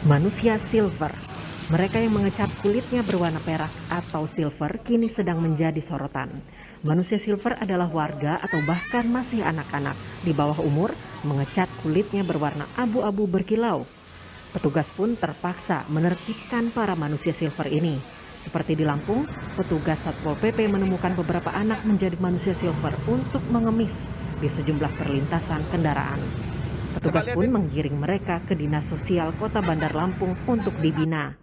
Manusia silver. Mereka yang mengecat kulitnya berwarna perak atau silver kini sedang menjadi sorotan. Manusia silver adalah warga atau bahkan masih anak-anak di bawah umur mengecat kulitnya berwarna abu-abu berkilau. Petugas pun terpaksa menertibkan para manusia silver ini. Seperti di Lampung, petugas Satpol PP menemukan beberapa anak menjadi manusia silver untuk mengemis di sejumlah perlintasan kendaraan. Petugas pun menggiring mereka ke Dinas Sosial Kota Bandar Lampung untuk dibina.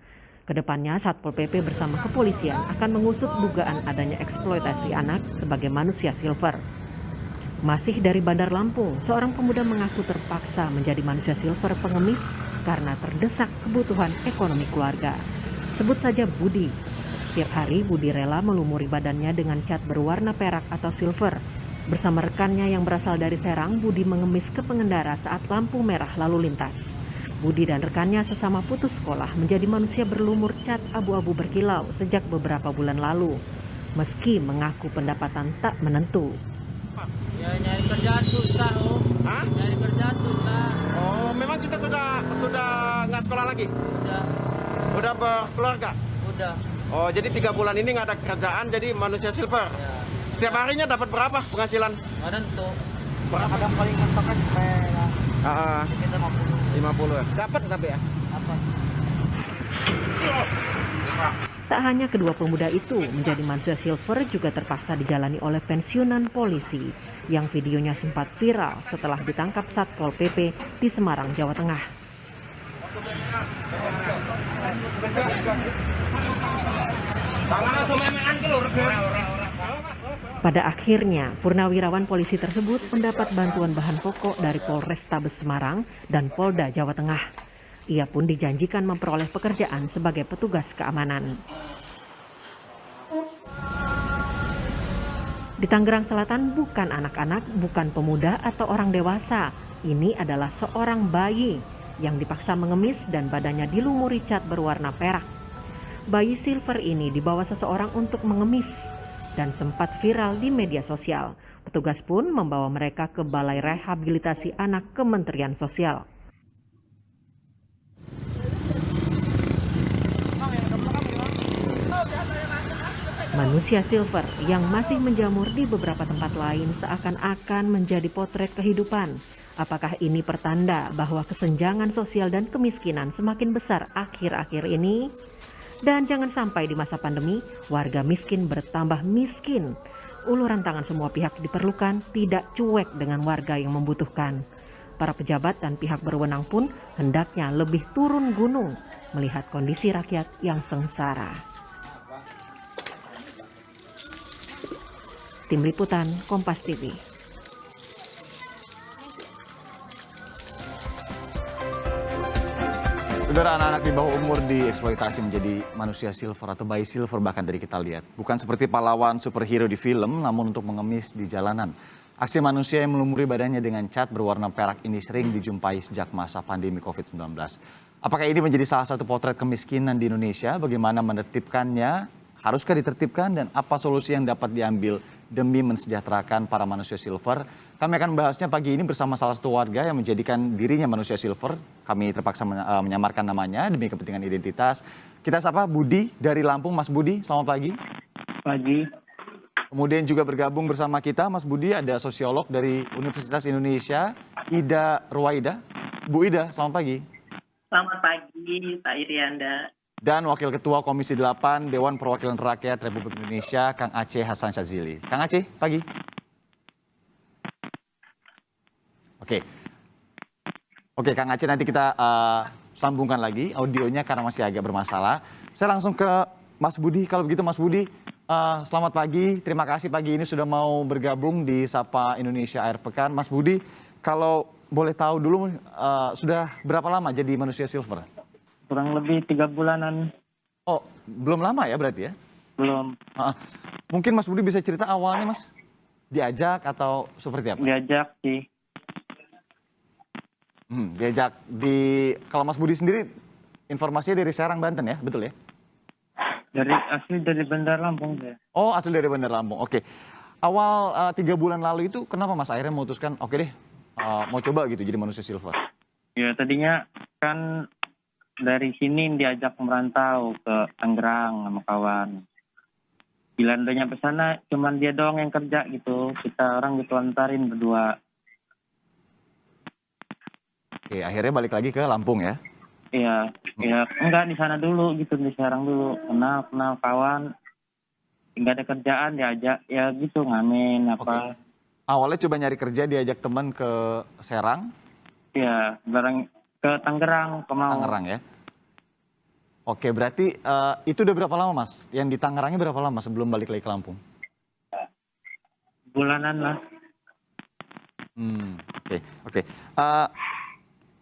Kedepannya Satpol PP bersama kepolisian akan mengusut dugaan adanya eksploitasi anak sebagai manusia silver. Masih dari Bandar Lampung, seorang pemuda mengaku terpaksa menjadi manusia silver pengemis karena terdesak kebutuhan ekonomi keluarga. Sebut saja Budi. Setiap hari Budi rela melumuri badannya dengan cat berwarna perak atau silver. Bersama rekannya yang berasal dari Serang, Budi mengemis ke pengendara saat lampu merah lalu lintas. Budi dan rekannya sesama putus sekolah menjadi manusia berlumur cat abu-abu berkilau sejak beberapa bulan lalu. Meski mengaku pendapatan tak menentu. Ya nyari kerjaan susah, Om. Hah? Nyari kerjaan susah. Oh, memang kita sudah nggak sekolah lagi? Udah berkeluarga? Udah. Oh, jadi 3 bulan ini nggak ada kerjaan, jadi manusia silver. Ya. Setiap harinya dapat berapa penghasilan? Nggak tentu. Berapa? Paling mentok kan Kita 50 ya. Dapat tapi ya? apa? Tak hanya kedua pemuda itu, menjadi manusia silver juga terpaksa dijalani oleh pensiunan polisi yang videonya sempat viral setelah ditangkap Satpol PP di Semarang, Jawa Tengah. Pada akhirnya, purnawirawan polisi tersebut mendapat bantuan bahan pokok dari Polrestabes Semarang dan Polda Jawa Tengah. Ia pun dijanjikan memperoleh pekerjaan sebagai petugas keamanan. Di Tangerang Selatan bukan anak-anak, bukan pemuda atau orang dewasa. Ini adalah seorang bayi yang dipaksa mengemis dan badannya dilumuri cat berwarna perak. Bayi silver ini dibawa seseorang untuk mengemis dan sempat viral di media sosial. Petugas pun membawa mereka ke Balai Rehabilitasi Anak Kementerian Sosial. Manusia silver yang masih menjamur di beberapa tempat lain seakan-akan menjadi potret kehidupan. Apakah ini pertanda bahwa kesenjangan sosial dan kemiskinan semakin besar akhir-akhir ini? Dan jangan sampai di masa pandemi, warga miskin bertambah miskin. Uluran tangan semua pihak diperlukan, tidak cuek dengan warga yang membutuhkan. Para pejabat dan pihak berwenang pun hendaknya lebih turun gunung melihat kondisi rakyat yang sengsara. Tim Liputan Kompas TV. Saudara, anak-anak di bawah umur dieksploitasi menjadi manusia silver atau bayi silver bahkan dari kita lihat. Bukan seperti pahlawan superhero di film, namun untuk mengemis di jalanan. Aksi manusia yang melumuri badannya dengan cat berwarna perak ini sering dijumpai sejak masa pandemi COVID-19. Apakah ini menjadi salah satu potret kemiskinan di Indonesia? Bagaimana menertibkannya? Haruskah ditertibkan dan apa solusi yang dapat diambil demi mensejahterakan para manusia silver? Kami akan membahasnya pagi ini bersama salah satu warga yang menjadikan dirinya manusia silver. Kami terpaksa menyamarkan namanya demi kepentingan identitas. Kita sapa Budi dari Lampung. Mas Budi, selamat pagi. Pagi. Kemudian juga bergabung bersama kita Mas Budi ada sosiolog dari Universitas Indonesia, Ida Ruwaida. Bu Ida, selamat pagi. Selamat pagi, Pak Irianda. Dan Wakil Ketua Komisi 8 Dewan Perwakilan Rakyat Republik Indonesia, Kang Aceh Hasan Syadzili. Kang Aceh, pagi. Oke, Kang Aceh nanti kita sambungkan lagi audionya karena masih agak bermasalah. Saya langsung ke Mas Budi. Kalau begitu Mas Budi, selamat pagi. Terima kasih pagi ini sudah mau bergabung di Sapa Indonesia Akhir Pekan. Mas Budi, kalau boleh tahu dulu sudah berapa lama jadi manusia silver? Kurang lebih 3 bulanan. Oh, belum lama ya berarti ya? Belum. Mungkin Mas Budi bisa cerita awalnya Mas? Diajak atau seperti apa? Diajak sih. Diajak kalau Mas Budi sendiri informasinya dari Serang, Banten ya? Betul ya? Asli dari Bandar Lampung ya. Oh, asli dari Bandar Lampung. Oke. Awal 3 bulan lalu itu kenapa Mas akhirnya memutuskan oke deh mau coba gitu jadi manusia silver? Ya tadinya kan dari sini diajak merantau ke Tangerang sama kawan. Bila udah nyampe sana, cuman dia doang yang kerja gitu. Kita orang gitu antarin berdua. Oke, akhirnya balik lagi ke Lampung ya? Iya, ya enggak di sana dulu gitu, di Serang dulu. Kenal kawan. Nggak ada kerjaan diajak ya gitu ngamen apa. Awalnya coba nyari kerja, diajak teman ke Serang? Iya, bareng ke Tangerang, ke Mau. Tangerang ya? Oke, berarti itu udah berapa lama Mas? Yang di Tangerangnya berapa lama sebelum balik lagi ke Lampung? Bulanan lah. Oke.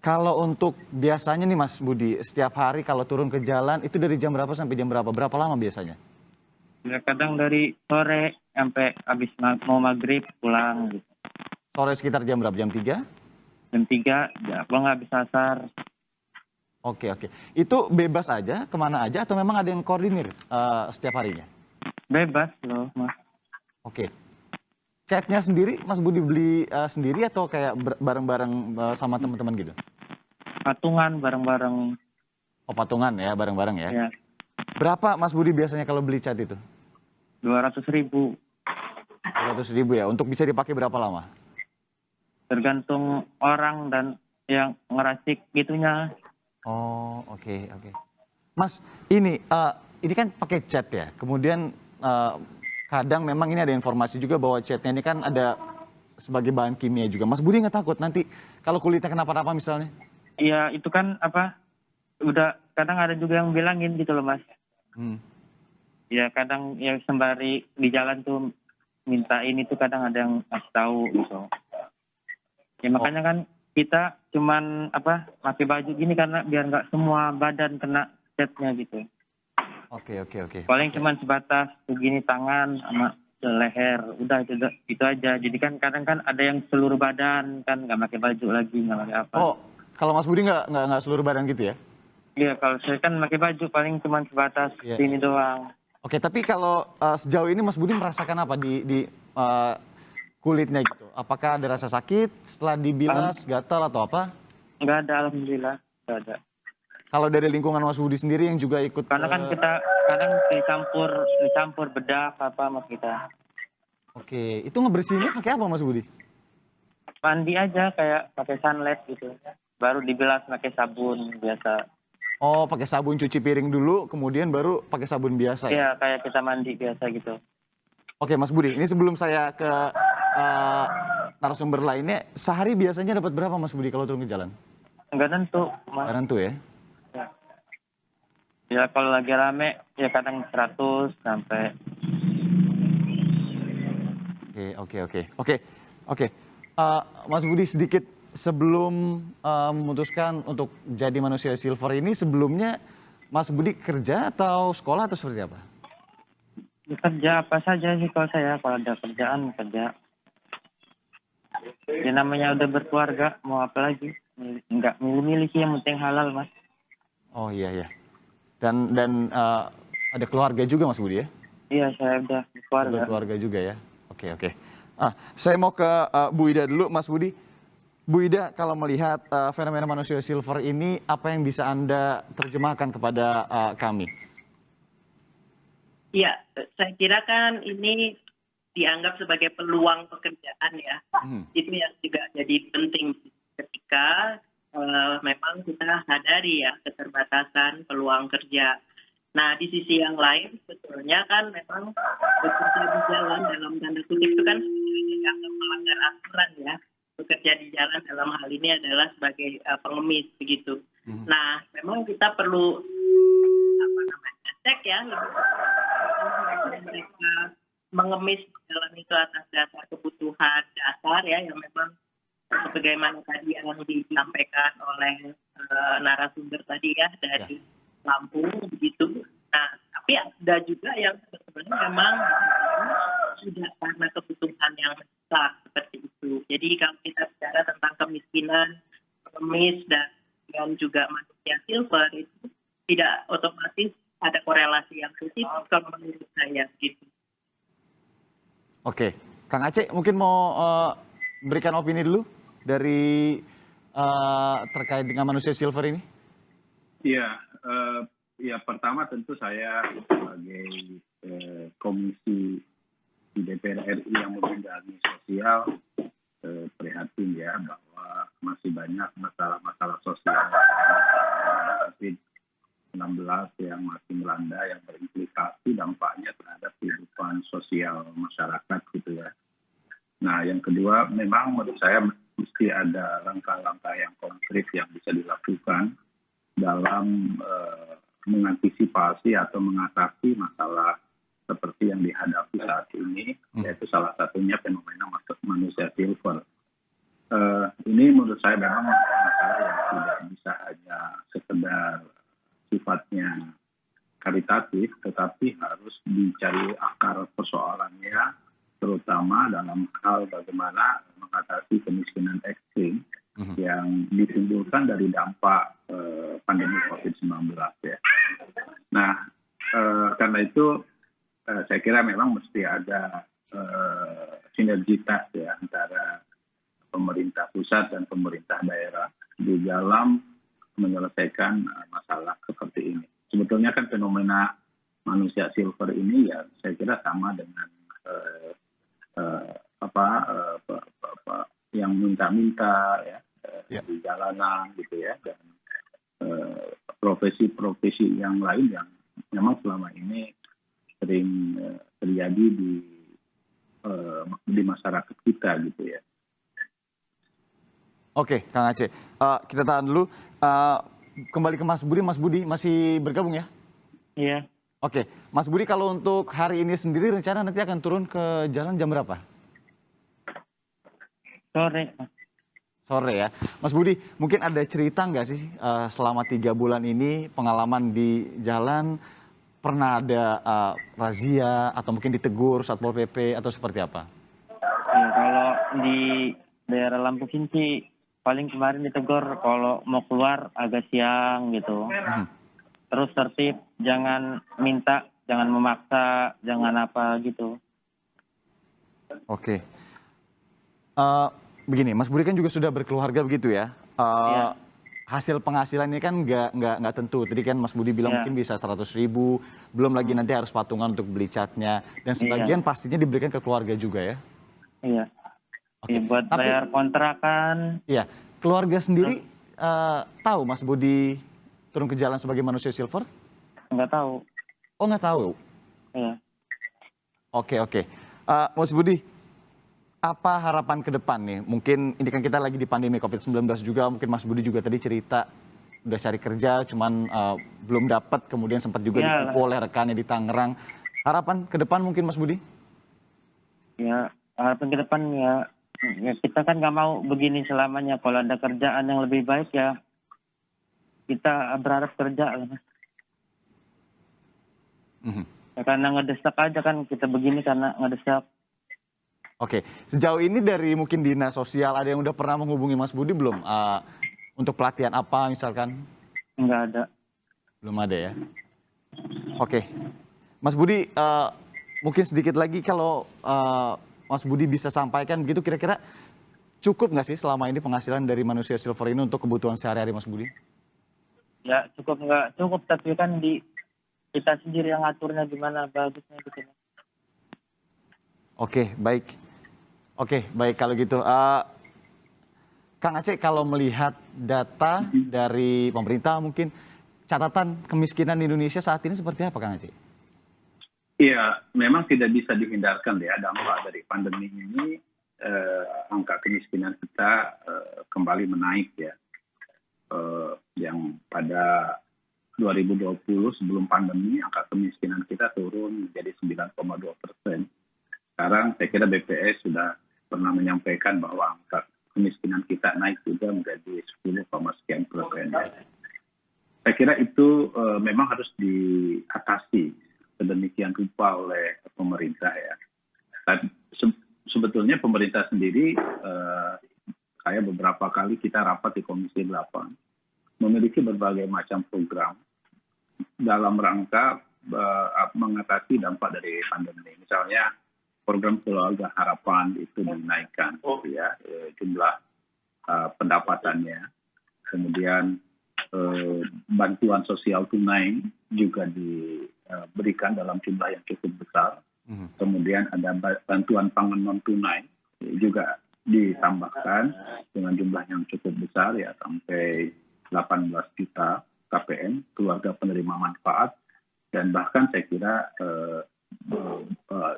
Kalau untuk biasanya nih Mas Budi, setiap hari kalau turun ke jalan itu dari jam berapa sampai jam berapa? Berapa lama biasanya? Ya kadang dari sore sampai habis mau maghrib pulang gitu. Sore sekitar jam berapa? Jam 3? Jam 3, ya pulang habis asar. Oke. Itu bebas aja, kemana aja atau memang ada yang koordinir setiap harinya? Bebas loh, Mas. Oke. Catnya sendiri Mas Budi beli sendiri atau kayak bareng-bareng sama teman-teman gitu? Patungan bareng-bareng. Oh, patungan ya, bareng-bareng ya. Ya, Berapa Mas Budi biasanya kalau beli cat itu? 200.000. 200.000 ya. Untuk bisa dipakai berapa lama? Tergantung orang dan yang ngeracik gitunya. Oh, oke. Mas, ini kan pakai cat ya. Kemudian kadang memang ini ada informasi juga bahwa catnya ini kan ada sebagai bahan kimia juga. Mas Budi nggak takut nanti kalau kulitnya kenapa-napa misalnya? Iya, itu kan apa? Udah kadang ada juga yang bilangin gitu loh, Mas. Ya kadang yang sembari di jalan tuh mintain itu kadang ada yang ngasih tahu gitu. Ya makanya kan kita cuman pakai baju gini karena biar nggak semua badan kena catnya gitu. Oke. Paling cuman sebatas begini tangan sama leher, udah itu aja. Jadi kan kadang kan ada yang seluruh badan kan nggak pakai baju lagi, nggak pakai apa. Oh, kalau Mas Budi nggak seluruh badan gitu ya? Iya, kalau saya kan pakai baju paling cuman sebatas sini doang. Oke, tapi kalau sejauh ini Mas Budi merasakan apa di kulitnya gitu? Apakah ada rasa sakit setelah dibilas, gatal atau apa? Nggak ada, alhamdulillah. Nggak ada. Kalau dari lingkungan Mas Budi sendiri yang juga ikut... Karena kan kita kadang dicampur bedak apa Mas kita. Oke, itu ngebersihinnya pakai apa Mas Budi? Mandi aja kayak pakai sunlight gitu. Baru dibilas pakai sabun biasa. Oh, pakai sabun cuci piring dulu, kemudian baru pakai sabun biasa ya? Iya, kayak kita mandi biasa gitu. Oke, Mas Budi, ini sebelum saya ke narasumber lainnya, sehari biasanya dapat berapa Mas Budi kalau turun ke jalan? Enggak tentu, Mas. Nggak tentu ya? Ya kalau lagi rame, ya kadang 100 sampai. Oke. Mas Budi, sedikit sebelum memutuskan untuk jadi manusia silver ini, sebelumnya Mas Budi kerja atau sekolah atau seperti apa? Kerja apa saja sih kalau saya, kalau ada kerjaan kerja. Ya namanya udah berkeluarga, mau apa lagi? Enggak milih-milih sih, yang penting halal, Mas. Oh iya. Dan ada keluarga juga Mas Budi ya? Iya, saya udah berkeluarga. Berkeluarga juga ya? Oke. Saya mau ke Bu Ida dulu, Mas Budi. Bu Ida, kalau melihat fenomena manusia silver ini, apa yang bisa Anda terjemahkan kepada kami? Ya, saya kira kan ini dianggap sebagai peluang pekerjaan ya. Itu yang juga jadi penting ketika memang kita sadari ya keterbatasan peluang kerja. Nah, di sisi yang lain sebetulnya kan memang bekerja di jalan dalam tanda kutip itu kan dianggap melanggar aturan ya. Bekerja di jalan dalam hal ini adalah sebagai pengemis begitu. Nah, memang kita perlu cek ya mereka mengemis jalan itu atas dasar kebutuhan dasar ya yang memang sebagaimana tadi yang disampaikan oleh narasumber tadi ya dari Lampung begitu. Nah, tapi ada juga yang sebenarnya memang sudah karena kebutuhan yang besar seperti itu. Jadi kalau kita bicara tentang kemiskinan, pengemis dan juga manusia silver itu tidak otomatis ada korelasi yang positif kalau menurut saya gitu. Oke, Kang Aceh mungkin mau berikan opini dulu dari terkait dengan manusia silver ini? Iya, ya pertama tentu saya sebagai komisi di DPR RI yang membidangi sosial prihatin ya bahwa masih banyak masalah-masalah sosial COVID-19 yang masih melanda yang berimplikasi dampaknya terhadap kehidupan sosial masyarakat gitu ya. Nah, yang kedua memang menurut saya mesti ada langkah-langkah yang konkret yang bisa dilakukan dalam mengantisipasi atau mengatasi masalah seperti yang dihadapi saat ini, yaitu salah satunya fenomena manusia silver. Ini menurut saya memang masalah yang tidak bisa hanya sekedar sifatnya karitatif, tetapi harus dicari akar persoalannya, terutama dalam hal bagaimana mengatasi kemiskinan ekstrim yang ditimbulkan dari dampak pandemi COVID-19 ya. Nah, karena itu saya kira memang mesti ada sinergitas ya antara pemerintah pusat dan pemerintah daerah di dalam menyelesaikan masalah seperti ini. Sebetulnya kan fenomena manusia silver ini ya saya kira sama dengan yang minta-minta ya di jalanan gitu ya, dan profesi-profesi yang lain yang memang selama ini sering terjadi di masyarakat kita gitu ya. Oke, Kang Aceh, kita tahan dulu. Kembali ke Mas Budi. Mas Budi masih bergabung ya? Iya. Oke, Mas Budi, kalau untuk hari ini sendiri rencana nanti akan turun ke jalan jam berapa? Sore. Sore ya. Mas Budi, mungkin ada cerita nggak sih selama 3 bulan ini pengalaman di jalan, pernah ada razia atau mungkin ditegur Satpol PP atau seperti apa? Ya, kalau di daerah Lampung sih paling kemarin ditegur kalau mau keluar agak siang gitu. Terus tertib, jangan minta, jangan memaksa, jangan apa gitu. Oke. Begini, Mas Budi kan juga sudah berkeluarga begitu ya. Iya. Hasil penghasilannya kan nggak tentu. Tadi kan Mas Budi bilang mungkin bisa 100.000, belum lagi nanti harus patungan untuk beli catnya. Dan sebagian pastinya diberikan ke keluarga juga ya. Iya. Oke. Buat bayar kontrakan. Iya, keluarga sendiri tahu Mas Budi turun ke jalan sebagai manusia silver? Nggak tahu. Oh, nggak tahu? Iya. Oke. Mas Budi, apa harapan ke depan nih? Mungkin ini kan kita lagi di pandemi COVID-19 juga, mungkin Mas Budi juga tadi cerita udah cari kerja, cuman belum dapat, kemudian sempat juga ditipu oleh rekannya di Tangerang. Harapan ke depan mungkin Mas Budi? Ya, harapan ke depan ya kita kan nggak mau begini selamanya. Kalau ada kerjaan yang lebih baik ya kita berharap kerja lah. Ya, karena ngedesak aja kan kita begini karena ngedesak. Oke, sejauh ini dari mungkin dinas sosial ada yang udah pernah menghubungi Mas Budi belum? Untuk pelatihan apa misalkan? Nggak ada. Belum ada ya? Oke, Mas Budi mungkin sedikit lagi kalau Mas Budi bisa sampaikan begitu, kira-kira cukup nggak sih selama ini penghasilan dari manusia silver ini untuk kebutuhan sehari-hari Mas Budi? Ya cukup nggak cukup, tapi kan di kita sendiri yang ngaturnya gimana bagusnya gitu. Oke, baik kalau gitu. Kang Aceh, kalau melihat data dari pemerintah mungkin catatan kemiskinan di Indonesia saat ini seperti apa, Kang Aceh? Iya, memang tidak bisa dihindarkan ya dampak dari pandemi ini. Angka kemiskinan kita kembali menaik ya. Yang pada 2020 sebelum pandemi angka kemiskinan kita turun menjadi 9,2%. Sekarang saya kira BPS sudah pernah menyampaikan bahwa angka kemiskinan kita naik juga menjadi 10, sekian persen. Saya kira itu memang harus diatasi sedemikian rupa oleh pemerintah ya. Dan sebetulnya pemerintah sendiri, kayak beberapa kali kita rapat di Komisi 8, memiliki berbagai macam program dalam rangka mengatasi dampak dari pandemi. Misalnya program Keluarga Harapan itu dinaikkan ya, jumlah pendapatannya. Kemudian bantuan sosial tunai juga diberikan dalam jumlah yang cukup besar. Kemudian ada bantuan pangan non tunai juga ditambahkan dengan jumlah yang cukup besar ya, sampai 18 juta KPM, keluarga penerima manfaat. Dan bahkan saya kira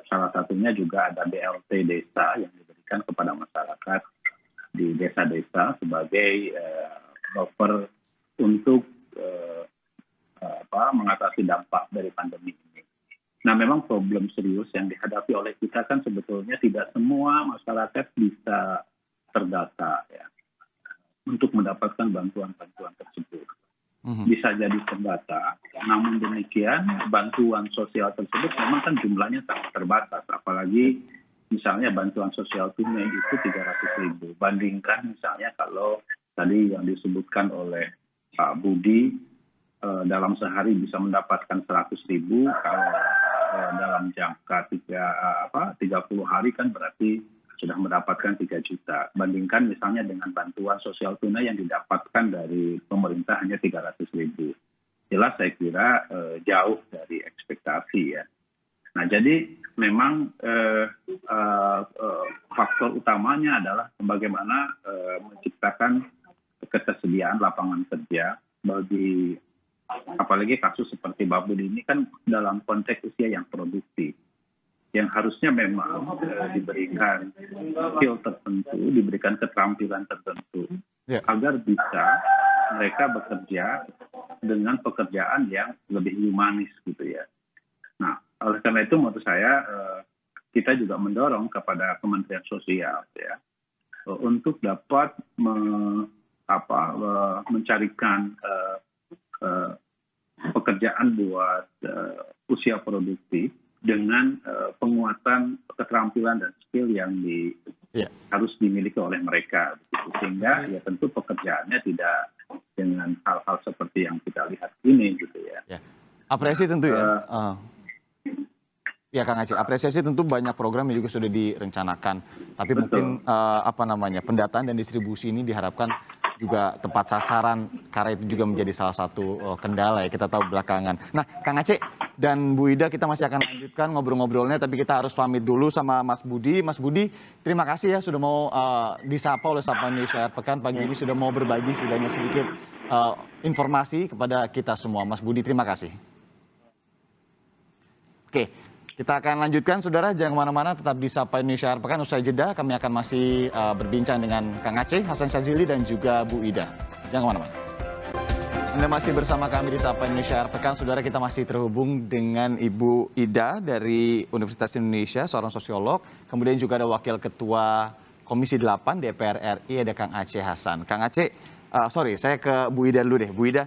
salah satunya juga ada BLT desa yang diberikan kepada masyarakat di desa-desa sebagai buffer untuk mengatasi dampak dari pandemi ini. Nah, memang problem serius yang dihadapi oleh kita kan sebetulnya tidak semua masyarakat bisa terdata ya untuk mendapatkan bantuan-bantuan tersebut. Bisa jadi terdata, namun demikian bantuan sosial tersebut memang kan jumlahnya sangat terbatas, apalagi misalnya bantuan sosial tunai itu 300.000. Bandingkan misalnya kalau tadi yang disebutkan oleh Pak Budi, dalam sehari bisa mendapatkan 100.000, kalau dalam jangka 30 hari kan berarti sudah mendapatkan 3 juta. Bandingkan misalnya dengan bantuan sosial tunai yang didapatkan dari pemerintah hanya 300.000. Jelas saya kira jauh dari ekspektasi ya. Nah, jadi memang faktor utamanya adalah bagaimana menciptakan ketersediaan lapangan kerja bagi, apalagi kasus seperti Mbak Budi ini kan dalam konteks usia yang produktif, yang harusnya memang diberikan skill tertentu, diberikan keterampilan tertentu, agar bisa mereka bekerja dengan pekerjaan yang lebih humanis gitu ya. Nah, oleh karena itu menurut saya kita juga mendorong kepada Kementerian Sosial ya untuk dapat mencarikan pekerjaan buat usia produktif dengan penguatan keterampilan dan skill yang harus dimiliki oleh mereka, sehingga ya tentu pekerjaannya tidak dengan hal-hal seperti yang kita lihat ini gitu ya. Apresiasi tentu ya. Ya Kang Aceh, apresiasi tentu banyak program yang juga sudah direncanakan, tapi mungkin pendataan dan distribusi ini diharapkan juga tepat sasaran, karena itu juga menjadi salah satu kendala ya kita tahu belakangan. Nah, Kang Aceh dan Bu Ida, kita masih akan lanjutkan ngobrol-ngobrolnya, tapi kita harus pamit dulu sama Mas Budi. Mas Budi, terima kasih ya sudah mau disapa oleh Sapa Indonesia Akhir Pekan pagi ini, sudah mau berbagi setidaknya sedikit informasi kepada kita semua. Mas Budi, terima kasih. Oke, kita akan lanjutkan, saudara. Jangan kemana-mana, tetap di Sapa Indonesia Akhir Pekan. Usai jeda, kami akan masih berbincang dengan Kang Aceh, Hasan Syazili, dan juga Bu Ida. Jangan kemana-mana. Anda masih bersama kami di Sapa Indonesia Akhir Pekan. Saudara, kita masih terhubung dengan Ibu Ida dari Universitas Indonesia, seorang sosiolog. Kemudian juga ada Wakil Ketua Komisi 8 DPR RI, ada Kang Aceh Hasan. Kang Aceh, saya ke Bu Ida dulu deh. Bu Ida,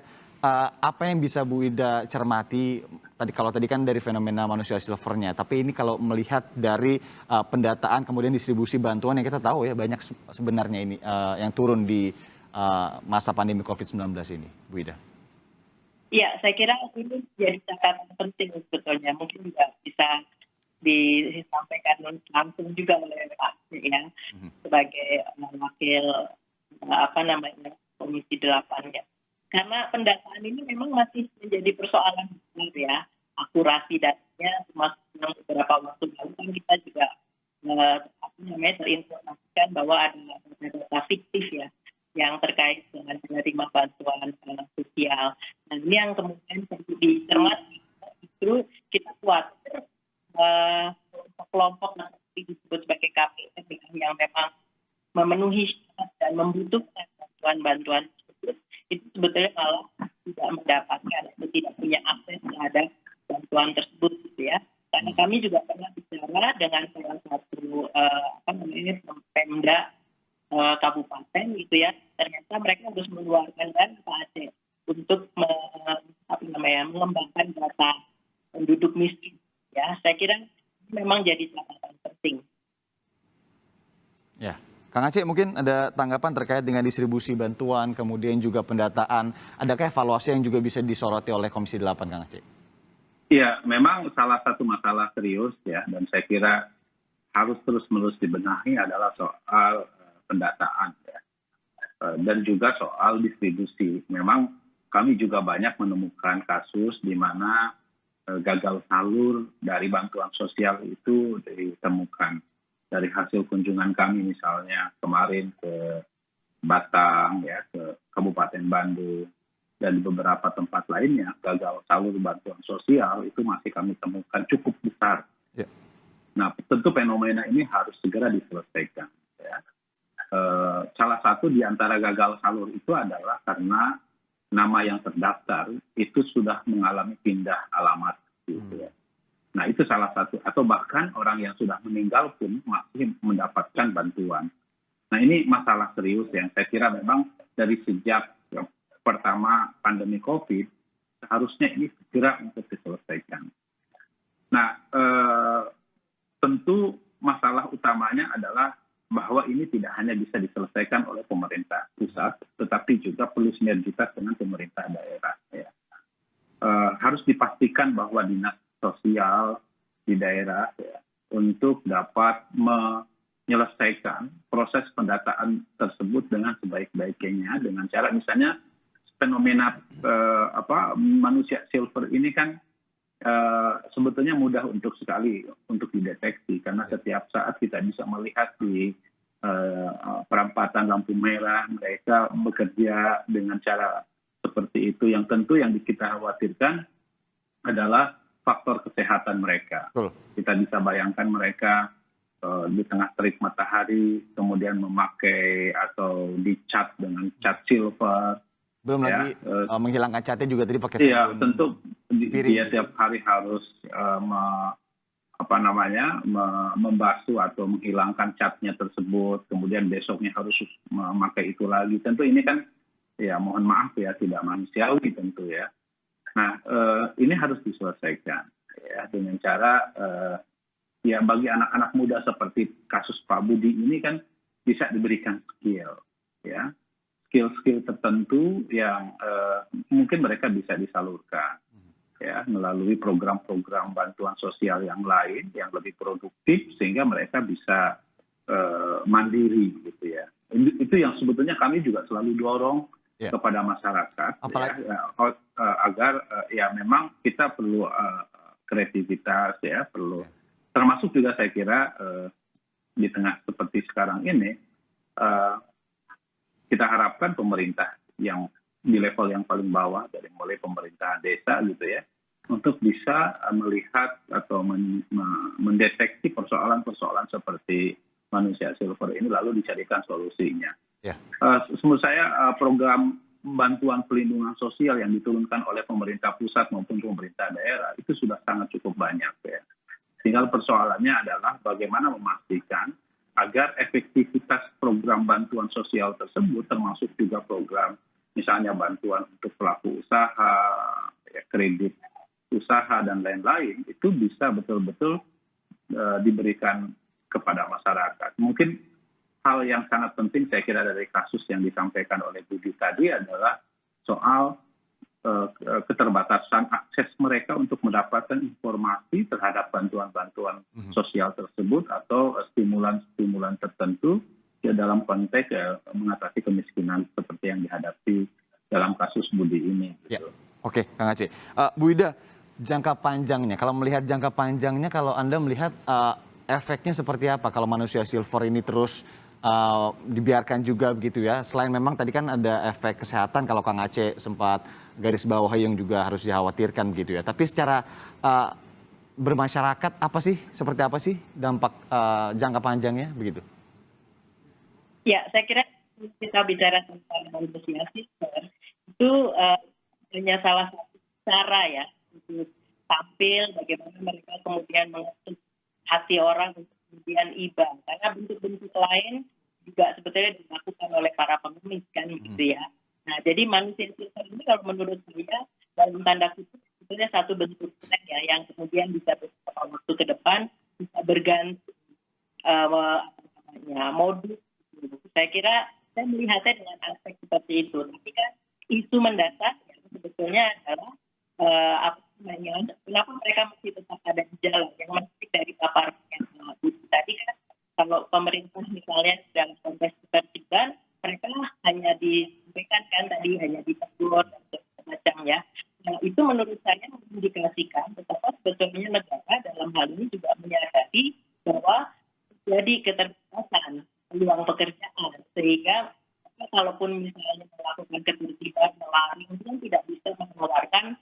apa yang bisa Bu Ida cermati tadi kan dari fenomena manusia silvernya, tapi ini kalau melihat dari pendataan kemudian distribusi bantuan yang kita tahu ya banyak sebenarnya ini yang turun di masa pandemi COVID-19 ini, Bu Ida. Iya, saya kira ini jadi catatan penting sebetulnya, mungkin juga bisa disampaikan langsung juga oleh Pak ya, sebagai wakil Komisi 8 ya. Karena pendataan ini memang masih menjadi persoalan besar ya, akurasi datanya, termasuk beberapa waktu lalu kan kita juga terinformasikan bahwa ada data fiktif ya yang terkait dengan penerima bantuan sosial. Nah, ini yang kemudian perlu dicermati, justru kita khawatir kelompok yang disebut sebagai KPM yang memang memenuhi syarat dan membutuhkan bantuan itu sebetulnya malah tidak mendapatkan atau tidak punya akses terhadap bantuan tersebut gitu ya. Karena kami juga pernah bicara dengan salah satu Pemda kabupaten gitu ya. Ternyata mereka harus mengeluarkan dana Pak Aceh untuk mengembangkan data penduduk miskin ya. Saya kira memang jadi catatan penting. Ya. Kang Aceh, mungkin ada tanggapan terkait dengan distribusi bantuan, kemudian juga pendataan. Adakah evaluasi yang juga bisa disoroti oleh Komisi 8, Kang Aceh? Ya, memang salah satu masalah serius ya, dan saya kira harus terus-menerus dibenahi adalah soal pendataan ya, dan juga soal distribusi. Memang kami juga banyak menemukan kasus di mana gagal salur dari bantuan sosial itu ditemukan. Dari hasil kunjungan kami misalnya kemarin ke Batang, ya, ke Kabupaten Bandung, dan di beberapa tempat lainnya gagal salur bantuan sosial itu masih kami temukan cukup besar. Ya. Nah, tentu fenomena ini harus segera diselesaikan. Ya. Salah satu di antara gagal salur itu adalah karena nama yang terdaftar itu sudah mengalami pindah alamat. Gitu ya. Nah, itu salah satu. Atau bahkan orang yang sudah meninggal pun masih mendapatkan bantuan. Nah, ini masalah serius yang saya kira memang dari sejak pertama pandemi COVID, seharusnya ini segera untuk diselesaikan. Nah, tentu masalah utamanya adalah bahwa ini tidak hanya bisa diselesaikan oleh pemerintah pusat, tetapi juga perlu sinergitas dengan pemerintah daerah. Ya. Harus dipastikan bahwa dinas sosial di daerah ya, untuk dapat menyelesaikan proses pendataan tersebut dengan sebaik-baiknya, dengan cara misalnya fenomena manusia silver ini kan sebetulnya mudah untuk dideteksi karena setiap saat kita bisa melihat di perampatan lampu merah mereka bekerja dengan cara seperti itu. Yang tentu yang kita khawatirkan adalah faktor kesehatan mereka. Betul. Kita bisa bayangkan mereka di tengah terik matahari kemudian memakai atau dicat dengan cat silver. Belum lagi menghilangkan catnya juga tadi pakai sabun. Iya, tentu dia tiap hari harus membasuh atau menghilangkan catnya tersebut. Kemudian besoknya harus memakai itu lagi. Tentu ini kan, ya mohon maaf ya, tidak manusiawi tentu ya. Nah, ini harus diselesaikan ya dengan cara ya bagi anak-anak muda seperti kasus Pak Budi ini kan bisa diberikan skill ya. Skill-skill tertentu yang mungkin mereka bisa disalurkan ya melalui program-program bantuan sosial yang lain yang lebih produktif sehingga mereka bisa mandiri gitu ya. Itu yang sebetulnya kami juga selalu dorong kepada masyarakat agar ya memang kita perlu kreativitas ya perlu termasuk juga saya kira di tengah seperti sekarang ini kita harapkan pemerintah yang di level yang paling bawah dari mulai pemerintah desa gitu ya untuk bisa melihat atau mendeteksi persoalan-persoalan seperti manusia silver ini lalu dicarikan solusinya. Menurut saya program bantuan pelindungan sosial yang diturunkan oleh pemerintah pusat maupun pemerintah daerah itu sudah sangat cukup banyak ya. Tinggal persoalannya adalah bagaimana memastikan agar efektivitas program bantuan sosial tersebut termasuk juga program misalnya bantuan untuk pelaku usaha, ya, kredit usaha dan lain-lain itu bisa betul-betul diberikan kepada masyarakat. Mungkin hal yang sangat penting saya kira dari kasus yang disampaikan oleh Budi tadi adalah soal keterbatasan akses mereka untuk mendapatkan informasi terhadap bantuan-bantuan sosial tersebut atau stimulan-stimulan tertentu ya dalam konteks mengatasi kemiskinan seperti yang dihadapi dalam kasus Budi ini. Gitu. Oke, Kang Aceh. Bu Ida, jangka panjangnya, kalau melihat jangka panjangnya, kalau Anda melihat efeknya seperti apa kalau manusia silver ini terus dibiarkan juga begitu ya. Selain memang tadi kan ada efek kesehatan kalau Kang Aceh sempat garis bawah yang juga harus dikhawatirkan begitu ya. Tapi secara bermasyarakat seperti apa sih dampak jangka panjangnya begitu? Ya, saya kira kita bicara tentang manusia silver itu hanya salah satu cara ya untuk tampil bagaimana mereka kemudian mengetuk hati orang untuk kemudian iba. Karena bentuk-bentuk lain juga sebetulnya dilakukan oleh para pengemis kan gitu ya. Nah, jadi manusia silver ini kalau menurut saya dalam tanda kutip sebetulnya satu bentuk ya yang kemudian bisa beberapa waktu ke depan bisa berganti modus. Saya kira saya melihatnya dengan aspek seperti itu. Tapi kan isu mendasar yang sebetulnya adalah kenapa mereka masih tetap ada di jalan yang menarik dari paparan yang tadi kan kalau pemerintah misalnya dalam konteks ketertiban mereka hanya disampaikan kan tadi hanya ditegur dan itu menurut saya mengindikasikan betapa sebetulnya negara dalam hal ini juga menyadari bahwa terjadi keterbatasan peluang pekerjaan, sehingga kalaupun misalnya melakukan ketertiban melarang itu kan tidak bisa menawarkan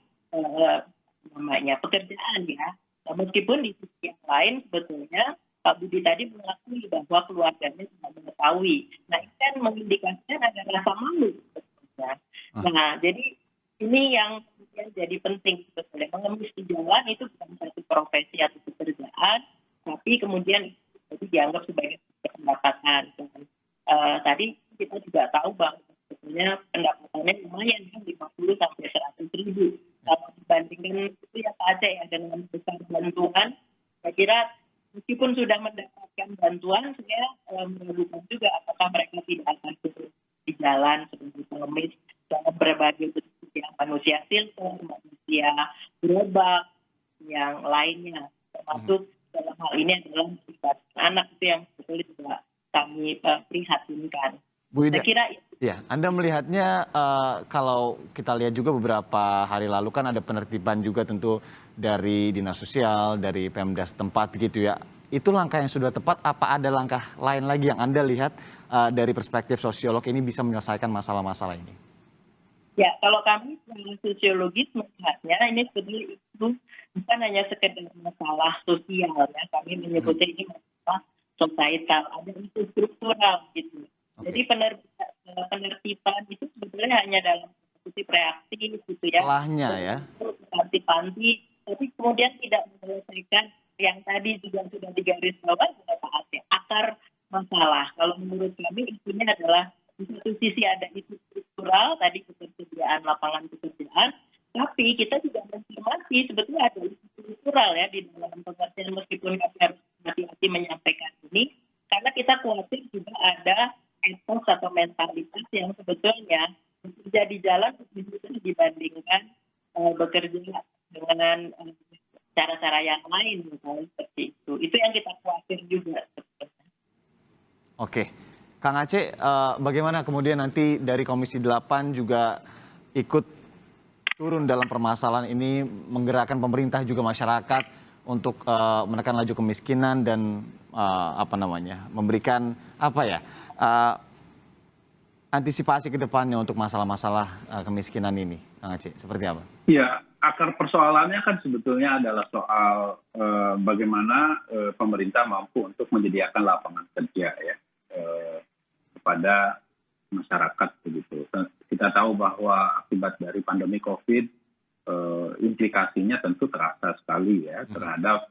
pekerjaan ya. Nah, meskipun di sisi yang lain sebetulnya Pak Budi tadi mengakui bahwa keluarganya tidak mengetahui. Nah, ini kan mengindikasikan ada rasa malu sebetulnya. Nah, jadi ini yang jadi penting sebetulnya. Mengemis di jalan itu bukan satu profesi atau pekerjaan, tapi kemudian itu dianggap sebagai pendapatan. Tadi kita juga tahu bahwa sebetulnya pendapatannya lumayan kan 50 sampai 100 ribu. Kalau dibandingkan itu ya Pak Aceh ya dengan besar bantuan, saya kira meskipun sudah mendapatkan bantuan, saya meragukan juga apakah mereka tidak akan turun di jalan sebagai pengemis dalam berbagai bentuk yang manusia silver, manusia gerobak, yang lainnya. Termasuk dalam hal ini adalah anak itu yang sebetulnya juga kami prihatinkan. Bu Ida, saya kira ya, Anda melihatnya kalau kita lihat juga beberapa hari lalu kan ada penertiban juga tentu dari Dinas Sosial, dari Pemda setempat begitu ya. Itu langkah yang sudah tepat, apa ada langkah lain lagi yang Anda lihat dari perspektif sosiolog ini bisa menyelesaikan masalah-masalah ini? Ya, kalau kami secara sosiologis melihatnya ini sebetulnya itu bukan hanya sekedar masalah sosial ya, kami menyebutnya ini masalah societal, ada isu struktural gitu. Jadi penertiban itu sebetulnya hanya dalam posisi reaktif gitu ya. Salahnya ya. Panti-panti, tapi kemudian tidak menyelesaikan yang tadi juga sudah digarisbawahi oleh Pak Aceh, akar masalah. Kalau menurut kami isunya adalah di satu sisi ada isu struktural, tadi ketersediaan lapangan pekerjaan, tapi kita juga mencermati sebetulnya ada isu struktural ya di dalam pengertian, meskipun kami harus hati-hati menyampaikan ini, karena kita khawatir juga ada etos atau mentalitas yang sebetulnya bekerja di jalan dibandingkan bekerja dengan cara-cara yang lain misalnya seperti itu. Itu yang kita khawatir juga sebetulnya. Oke. Kang Aceh, bagaimana kemudian nanti dari Komisi 8 juga ikut turun dalam permasalahan ini, menggerakkan pemerintah juga masyarakat untuk menekan laju kemiskinan dan memberikan antisipasi ke depannya untuk masalah-masalah kemiskinan ini, Kang Aceh, seperti apa? Ya, akar persoalannya kan sebetulnya adalah soal bagaimana pemerintah mampu untuk menyediakan lapangan kerja ya kepada masyarakat begitu. Kita tahu bahwa akibat dari pandemi COVID, implikasinya tentu terasa sekali ya terhadap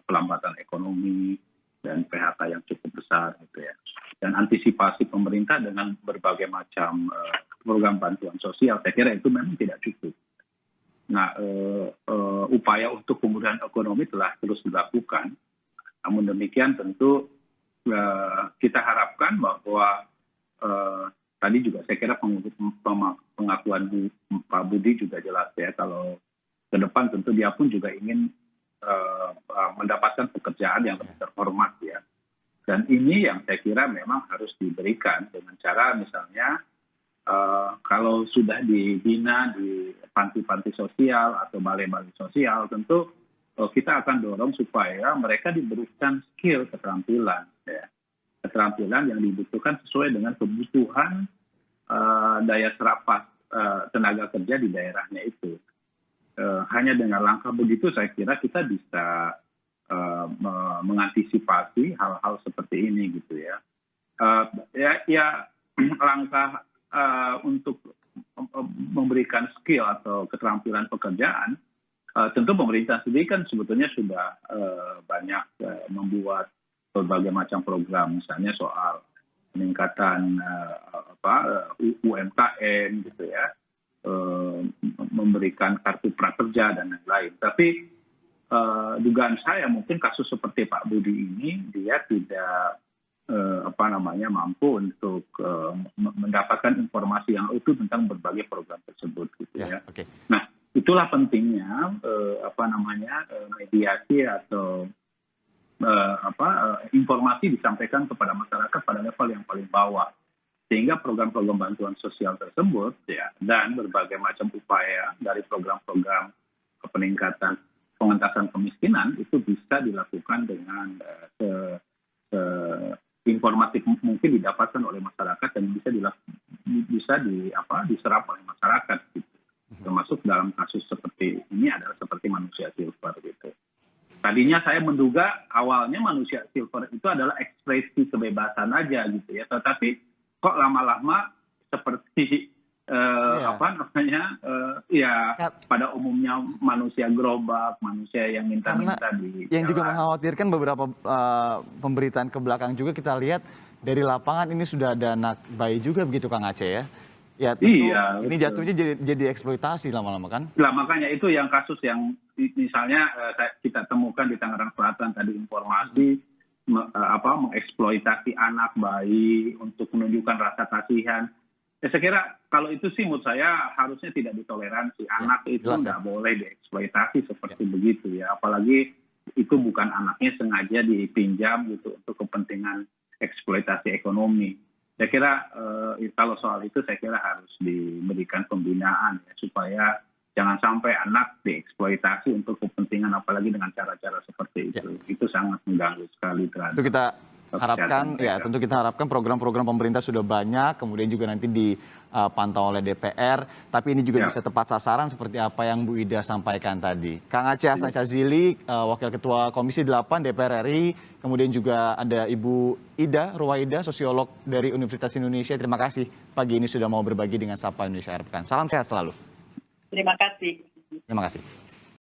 pelambatan ekonomi dan PHK yang cukup besar gitu ya. Dan antisipasi pemerintah dengan berbagai macam program bantuan sosial, saya kira itu memang tidak cukup. Nah, upaya untuk pemulihan ekonomi telah terus dilakukan. Namun demikian tentu kita harapkan bahwa tadi juga saya kira pengakuan Pak Budi juga jelas ya, kalau ke depan tentu dia pun juga ingin mendapatkan pekerjaan yang lebih terhormat ya. Dan ini yang saya kira memang harus diberikan dengan cara misalnya kalau sudah dibina di panti-panti sosial atau balai-balai sosial, tentu kita akan dorong supaya mereka diberikan skill, keterampilan ya. Keterampilan yang dibutuhkan sesuai dengan kebutuhan daya serap tenaga kerja di daerahnya itu. Hanya dengan langkah begitu saya kira kita bisa mengantisipasi hal-hal seperti ini gitu ya. Langkah untuk memberikan skill atau keterampilan pekerjaan, tentu pemerintah sendiri kan sebetulnya sudah banyak membuat berbagai macam program, misalnya soal peningkatan UMKM gitu ya, memberikan kartu prakerja dan lain-lain. Tapi dugaan saya mungkin kasus seperti Pak Budi ini dia tidak mampu untuk mendapatkan informasi yang utuh tentang berbagai program tersebut gitu ya. Okay. Nah, itulah pentingnya mediasi atau informasi disampaikan kepada masyarakat pada level yang paling bawah. Sehingga program-program bantuan sosial tersebut ya dan berbagai macam upaya dari program-program peningkatan pengentasan kemiskinan itu bisa dilakukan dengan informatif mungkin didapatkan oleh masyarakat dan diserap oleh masyarakat gitu. Termasuk dalam kasus seperti ini adalah seperti manusia silver gitu. Tadinya saya menduga awalnya manusia silver itu adalah ekspresi kebebasan aja gitu ya, tetapi kok lama-lama seperti pada umumnya manusia gerobak, manusia yang minta-minta di yang juga mengkhawatirkan beberapa pemberitaan ke belakang juga kita lihat dari lapangan ini sudah ada anak bayi juga begitu Kang Aceh ya. Ya tentu ini jatuhnya jadi eksploitasi lama-lama kan? Lah makanya itu yang kasus yang misalnya kita temukan di Tangerang Selatan tadi informasi mengeksploitasi anak bayi untuk menunjukkan rasa kasihan. Ya, saya kira kalau itu sih menurut saya harusnya tidak ditoleransi. Anak itu nggak boleh dieksploitasi seperti begitu ya. Apalagi itu bukan anaknya sengaja dipinjam gitu untuk kepentingan eksploitasi ekonomi. Saya kira kalau soal itu saya kira harus diberikan pembinaan ya, supaya jangan sampai anak dieksploitasi untuk kepentingan apalagi dengan cara-cara seperti itu. Itu sangat mengganggu sekali terhadap. Itu kita harapkan ya, tentu kita harapkan program-program pemerintah sudah banyak, kemudian juga nanti dipantau oleh DPR, tapi ini juga bisa tepat sasaran seperti apa yang Bu Ida sampaikan tadi. Kang Aceh Hasan Syadzili, Wakil Ketua Komisi 8 DPR RI, kemudian juga ada Ibu Ida Ruwaida, sosiolog dari Universitas Indonesia. Terima kasih pagi ini sudah mau berbagi dengan Sapa Indonesia Akhir Pekan. Salam sehat selalu. Terima kasih. Terima kasih.